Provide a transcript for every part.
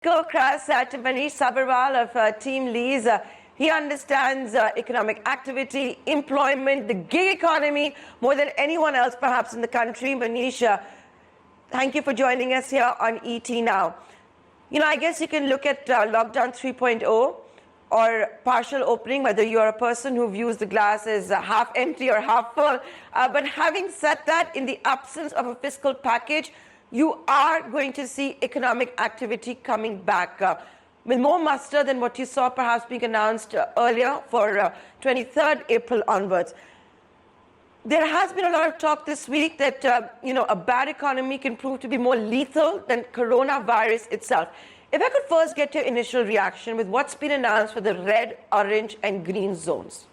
Go across to Manish Sabharwal of TeamLease. He understands economic activity, employment, the gig economy more than anyone else perhaps in the country. Manish, thank you for joining us here on ET Now. I guess you can look at lockdown 3.0 or partial opening, whether you're a person who views the glass as half empty or half full. But having said that, in the absence of a fiscal package, you are going to see economic activity coming back with more muster than what you saw perhaps being announced earlier for 23rd April onwards. There has been a lot of talk this week that, a bad economy can prove to be more lethal than coronavirus itself. If I could first get your initial reaction with what's been announced for the red, orange and green zones.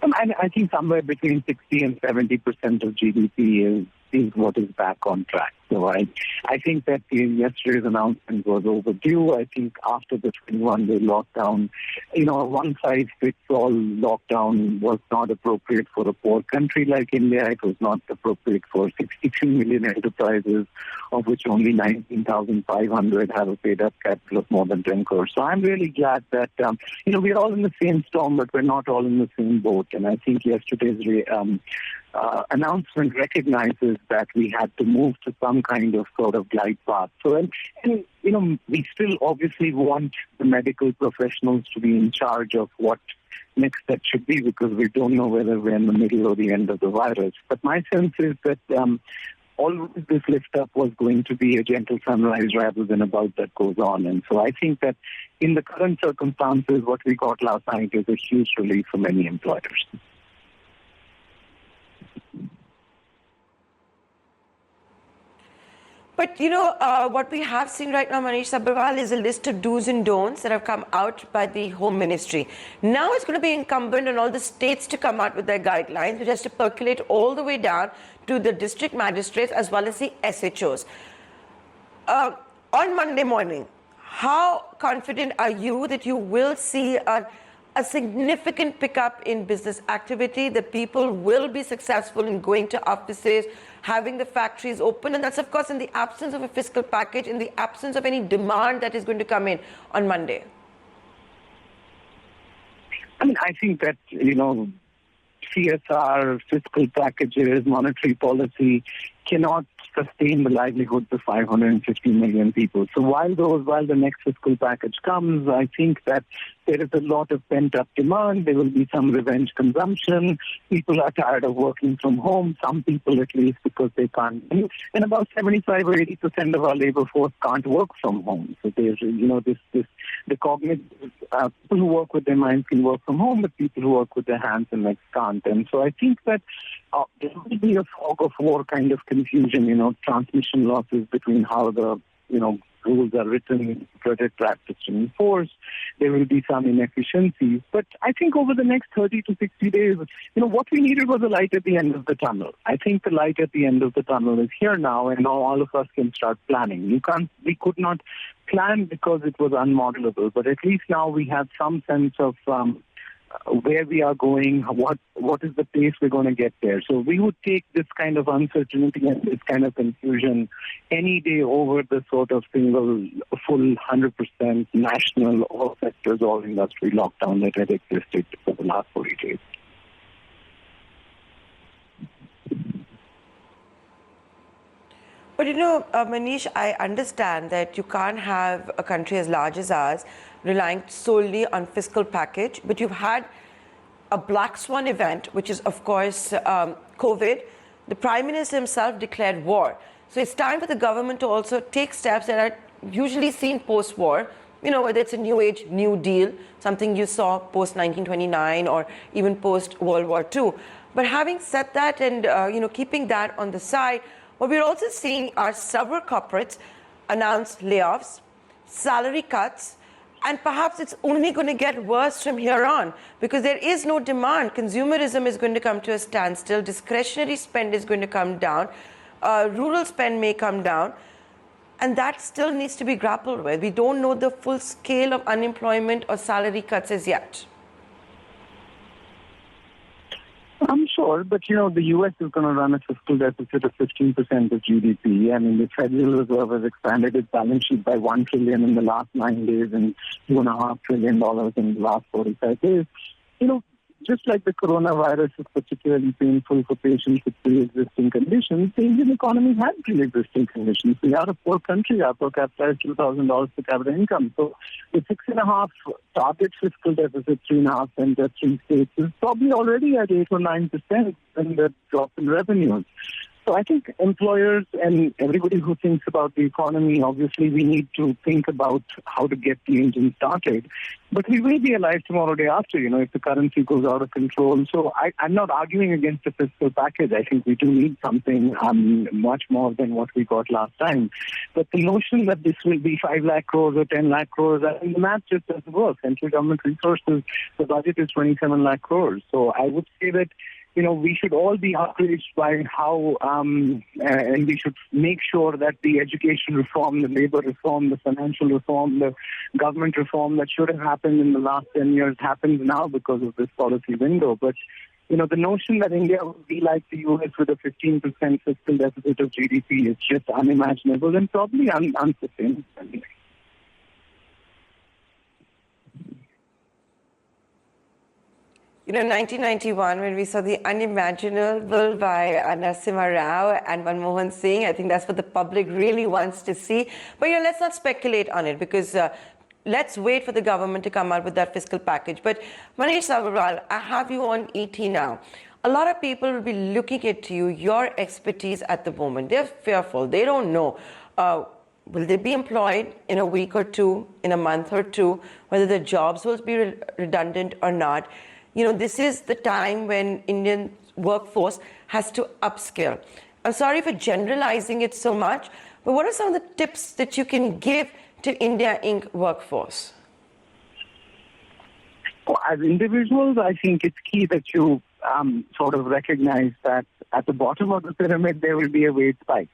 I think somewhere between 60 and 70% of GDP is what is back on track. So I think that yesterday's announcement was overdue. I think after the 21-day lockdown, a one-size-fits-all lockdown was not appropriate for a poor country like India. It was not appropriate for 63 million enterprises, of which only 19,500 have a paid-up capital of more than 10 crores. So I'm really glad that, we're all in the same storm, but we're not all in the same boat. And I think yesterday's announcement recognizes that we had to move to some kind of sort of glide path. So, we still obviously want the medical professionals to be in charge of what next step should be, because we don't know whether we're in the middle or the end of the virus. But my sense is that all this lift up was going to be a gentle sunrise rather than a bout that goes on. And so I think that in the current circumstances, what we got last night is a huge relief for many employers. But, what we have seen right now, Manish Sabharwal, is a list of do's and don'ts that have come out by the Home Ministry. Now it's going to be incumbent on all the states to come out with their guidelines, which has to percolate all the way down to the district magistrates as well as the SHOs. On Monday morning, how confident are you that you will see a significant pickup in business activity, that people will be successful in going to offices, having the factories open? And that's, of course, in the absence of a fiscal package, in the absence of any demand that is going to come in on Monday. I think that, CSR, fiscal packages, monetary policy cannot sustain the livelihoods of 550 million people. So while the next fiscal package comes, I think that there is a lot of pent-up demand. There will be some revenge consumption. People are tired of working from home, some people at least, because they can't. And about 75 or 80% of our labor force can't work from home. So there's, the cognitive, people who work with their minds can work from home, but people who work with their hands and legs can't. And so I think that there will be a fog of war kind of confusion, transmission losses between how the, rules are written, credit practice and enforced. There will be some inefficiencies. But I think over the next 30 to 60 days, what we needed was a light at the end of the tunnel. I think the light at the end of the tunnel is here now, and now all of us can start planning. We could not plan because it was unmodelable, but at least now we have some sense of where we are going, what is the pace we're going to get there. So we would take this kind of uncertainty and this kind of confusion any day over the sort of single, full 100% national, all sectors, all industry lockdown that had existed for the last 40 days. But Manish, I understand that you can't have a country as large as ours relying solely on fiscal package, but you've had a black swan event, which is, of course, COVID. The Prime Minister himself declared war. So it's time for the government to also take steps that are usually seen post-war, whether it's a New Age, New Deal, something you saw post-1929 or even post-World War II. But having said that and, keeping that on the side, what we're also seeing are several corporates announce layoffs, salary cuts, and perhaps it's only going to get worse from here on because there is no demand. Consumerism is going to come to a standstill. Discretionary spend is going to come down. Rural spend may come down. And that still needs to be grappled with. We don't know the full scale of unemployment or salary cuts as yet. So sure, but the U.S. is going to run a fiscal deficit of 15% of GDP. I mean, the Federal Reserve has expanded its balance sheet by $1 trillion in the last 9 days and $2.5 trillion in the last 45 days. Just like the coronavirus is particularly painful for patients with pre-existing conditions, the Indian economy has pre-existing conditions. We are a poor country. Our per capita is $2,000 per capita income. So the 6.5 target fiscal deficit, 3.5% at 3 states, is probably already at 8 or 9% in the drop in revenues. So I think employers and everybody who thinks about the economy, obviously we need to think about how to get the engine started. But we will be alive tomorrow, day after, if the currency goes out of control. So I'm not arguing against the fiscal package. I think we do need something much more than what we got last time. But the notion that this will be 5 lakh crores or 10 lakh crores, I think the math just doesn't work. Central government resources, the budget is 27 lakh crores. So I would say that we should all be outraged by how, and we should make sure that the education reform, the labor reform, the financial reform, the government reform that should have happened in the last 10 years happens now because of this policy window. But, the notion that India would be like the U.S. with a 15% fiscal deficit of GDP is just unimaginable and probably unsustainable. 1991, when we saw the unimaginable by Narasimha Rao and Manmohan Singh, I think that's what the public really wants to see. But let's not speculate on it because let's wait for the government to come out with that fiscal package. But Manish Sabharwal, I have you on ET now. A lot of people will be looking at you, your expertise at the moment. They're fearful. They don't know. Will they be employed in a week or two, in a month or two, whether the jobs will be redundant or not? This is the time when Indian workforce has to upskill. I'm sorry for generalizing it so much, but what are some of the tips that you can give to India Inc. workforce? Well, as individuals, I think it's key that you sort of recognize that at the bottom of the pyramid, there will be a wage spike.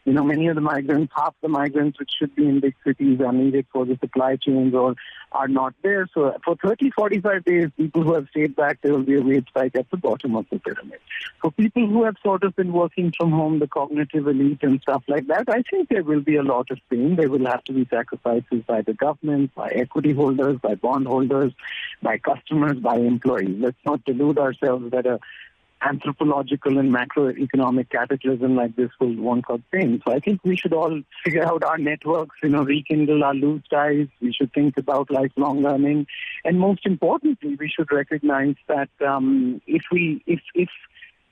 Many of the migrants, half the migrants which should be in big cities are needed for the supply chains or are not there. So for 30, 45 days, people who have stayed back, there will be a wage spike at the bottom of the pyramid. For people who have sort of been working from home, the cognitive elite and stuff like that, I think there will be a lot of pain. There will have to be sacrifices by the government, by equity holders, by bond holders, by customers, by employees. Let's not delude ourselves that a anthropological and macroeconomic cataclysm like this won't cause pain. So I think we should all figure out our networks, rekindle our loose ties. We should think about lifelong learning. And most importantly, we should recognize that if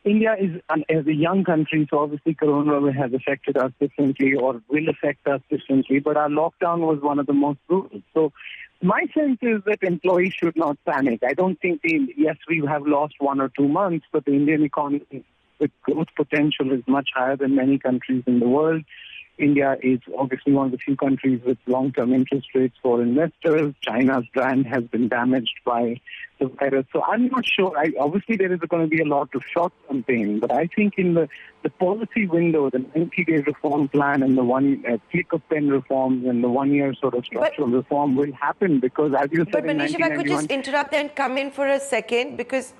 India is as a young country, so obviously Corona has affected us differently or will affect us differently, but our lockdown was one of the most brutal. So my sense is that employees should not panic. I don't think yes, we have lost 1 or 2 months, but the Indian economy with growth potential is much higher than many countries in the world. India is obviously one of the few countries with long-term interest rates for investors. China's brand has been damaged by the virus. So I'm not sure. Obviously, there is going to be a lot of short-term pain, but I think in the policy window, the 90-day reform plan and the one click of pen reforms and the 1-year sort of structural reform will happen because, as you said, but Manish, if I could just interrupt and come in for a second because...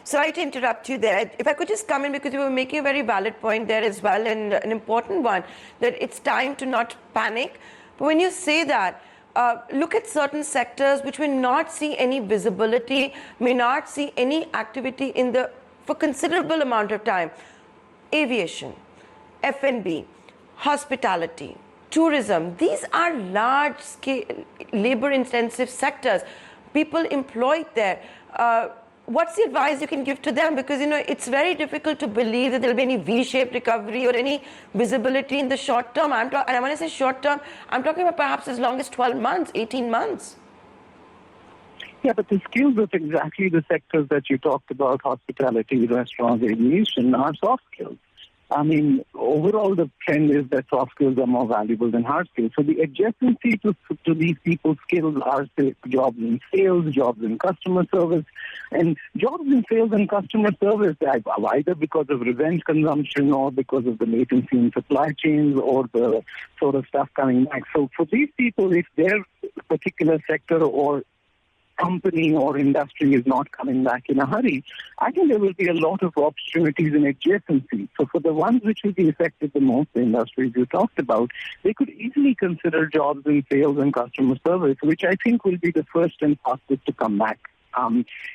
Sorry to interrupt you there. If I could just come in because you were making a very valid point there as well and an important one, that it's time to not panic. But when you say that, look at certain sectors which will not see any visibility, may not see any activity for considerable amount of time. Aviation, F&B, hospitality, tourism, these are large-scale, labor-intensive sectors. People employed there. What's the advice you can give to them? Because, it's very difficult to believe that there'll be any V-shaped recovery or any visibility in the short term. And when I say short term, I'm talking about perhaps as long as 12 months, 18 months. Yeah, but the skills of exactly the sectors that you talked about, hospitality, restaurants, aviation, are soft skills. I mean, overall, the trend is that soft skills are more valuable than hard skills. So the adjacency to these people's skills are jobs in sales, jobs in customer service. And jobs in sales and customer service, either because of revenge consumption or because of the latency in supply chains or the sort of stuff coming back. So for these people, if their particular sector or company or industry is not coming back in a hurry, I think there will be a lot of opportunities in adjacencies. So for the ones which will be affected the most, the industries you talked about, they could easily consider jobs in sales and customer service, which I think will be the first and fastest to come back.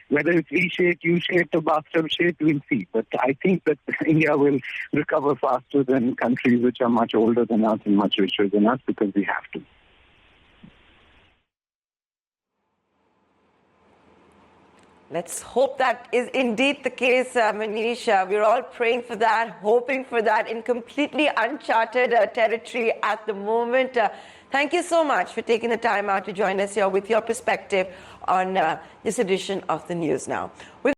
Whether it's V-shaped, U-shaped, or bathtub shaped, we'll see. But I think that India will recover faster than countries which are much older than us and much richer than us, because we have to. Let's hope that is indeed the case, Manish. We're all praying for that, hoping for that, in completely uncharted territory at the moment. Thank you so much for taking the time out to join us here with your perspective on this edition of the News Now.